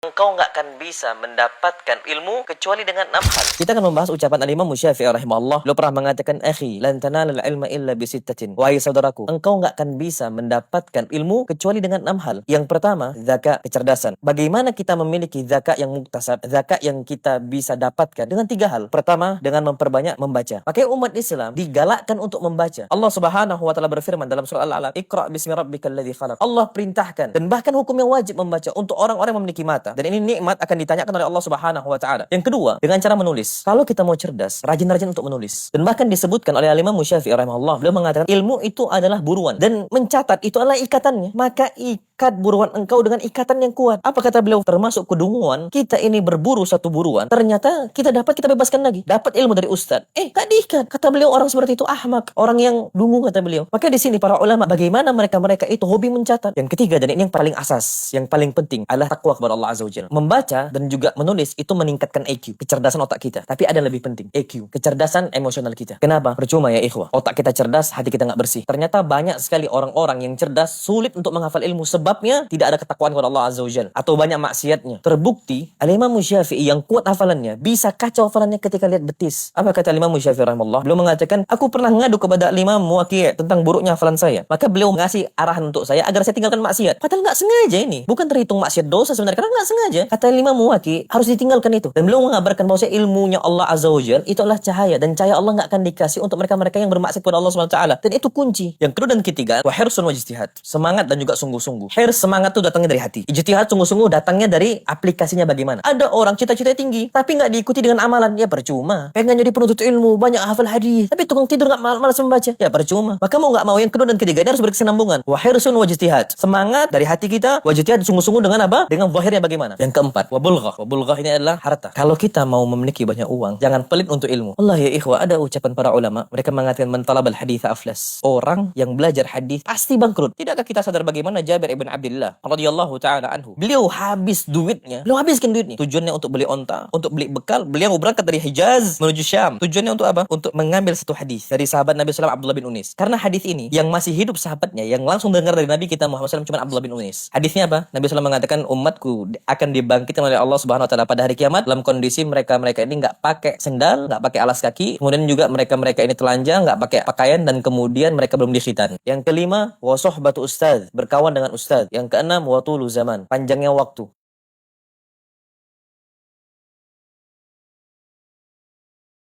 Engkau nggak akan bisa mendapatkan ilmu kecuali dengan 6 hal. Kita akan membahas ucapan Al-Imam Syafi'i rahimahullah. Beliau pernah mengatakan, "Akhi, lan tanalul ilma illa bisittatin." Wahai saudaraku, engkau nggak akan bisa mendapatkan ilmu kecuali dengan 6 hal. Yang pertama, zakat, kecerdasan. Bagaimana kita memiliki zakat yang muktasab, zakat yang kita bisa dapatkan dengan 3 hal. Pertama, dengan memperbanyak membaca. Pakai umat Islam digalakkan untuk membaca. Allah Subhanahu wa taala berfirman dalam surah Al-Alaq, "Iqra bismi rabbikal ladzi khalaq." Allah perintahkan dan bahkan hukum yang wajib membaca untuk orang-orang yang memiliki mata. Dan ini nikmat akan ditanyakan oleh Allah Subhanahu wa taala. Yang kedua, dengan cara menulis. Kalau kita mau cerdas, rajin-rajin untuk menulis. Dan bahkan disebutkan oleh Al-Imam Syafi'i rahimahullah, beliau mengatakan ilmu itu adalah buruan dan mencatat itu adalah ikatannya. Maka ikat buruan engkau dengan ikatan yang kuat. Apa kata beliau? Termasuk kedunguan, kita ini berburu satu buruan, ternyata kita bebaskan lagi. Dapat ilmu dari ustaz. Tak diikat. Kata beliau orang seperti itu ahmak, orang yang dungu kata beliau. Maka di sini para ulama bagaimana mereka itu hobi mencatat. Yang ketiga dan ini yang paling asas, yang paling penting adalah takwa kepada Allah Azza wa Jalla. Membaca dan juga menulis itu meningkatkan EQ, kecerdasan otak kita. Tapi ada yang lebih penting, EQ, kecerdasan emosional kita. Kenapa? Percuma ya ikhwah. Otak kita cerdas, hati kita nggak bersih. Ternyata banyak sekali orang-orang yang cerdas sulit untuk menghafal ilmu sebabnya tidak ada ketakwaan kepada Allah Azza wa Jalla atau banyak maksiatnya. Terbukti Al-Imam Syafi'i yang kuat hafalannya bisa kacau hafalannya ketika lihat betis. Apa kata Al-Imam Syafi'i rahimahullah? Beliau mengatakan, aku pernah ngadu kepada Al-Imam Waqi' tentang buruknya hafalan saya. Maka beliau ngasih arahan untuk saya agar saya tinggalkan maksiat. Padahal nggak sengaja ini. Bukan terhitung maksiat dosa sebenarnya karena nggak sengaja. Kata Imam Waqi' harus ditinggalkan itu. Dan beliau mengabarkan bahwa ilmunya Allah Azza wa Jalla itu adalah cahaya dan cahaya Allah nggak akan dikasih untuk mereka-mereka yang bermaksiat kepada Allah Subhanahu wa taala. Dan itu kunci. Yang kedua dan ketiga, wa hirsun wa ijtihad. Semangat dan juga sungguh-sungguh. Hirs, semangat itu datangnya dari hati. Ijtihad, sungguh-sungguh datangnya dari aplikasinya bagaimana. Ada orang cita-cita tinggi tapi nggak diikuti dengan amalan, ya percuma. Pengen jadi penuntut ilmu, banyak hafal hadis, tapi tukang tidur nggak malas membaca, ya percuma. Maka mau nggak mau yang kedua dan ketiga ini harus berkesinambungan. Wa hirsun wa ijtihad. Semangat dari hati kita, wa ijtihad sungguh-sungguh dengan apa? Dengan zahirnya bagaimana. Yang keempat, wa bulghah. Wa bulghah ini adalah harta. Kalau kita mau memiliki banyak uang, jangan pelit untuk ilmu. Allah ya ikhwah, ada ucapan para ulama, mereka mengatakan man talabal haditha aflas. Orang yang belajar hadis pasti bangkrut. Tidakkah kita sadar bagaimana Jabir ibn Abdullah radhiyallahu taala anhu? Beliau habis duitnya. Beliau habiskan duitnya. Tujuannya untuk beli onta, untuk beli bekal. Beliau berangkat dari Hijaz menuju Syam. Tujuannya untuk apa? Untuk mengambil satu hadis dari sahabat Nabi SAW Abdullah bin Unis. Karena hadis ini yang masih hidup sahabatnya yang langsung dengar dari Nabi kita Muhammad SAW cuma Abdullah bin Unis. Hadisnya apa? Nabi SAW mengatakan umatku akan dibangkitkan oleh Allah Subhanahu wa taala pada hari kiamat dalam kondisi mereka ini nggak pakai sendal, nggak pakai alas kaki, kemudian juga mereka ini telanjang, nggak pakai pakaian, dan kemudian mereka belum dikhitan. Yang kelima, wa sohbatu ustadz, berkawan dengan ustadz. Yang keenam, wa tulu zaman, panjangnya waktu.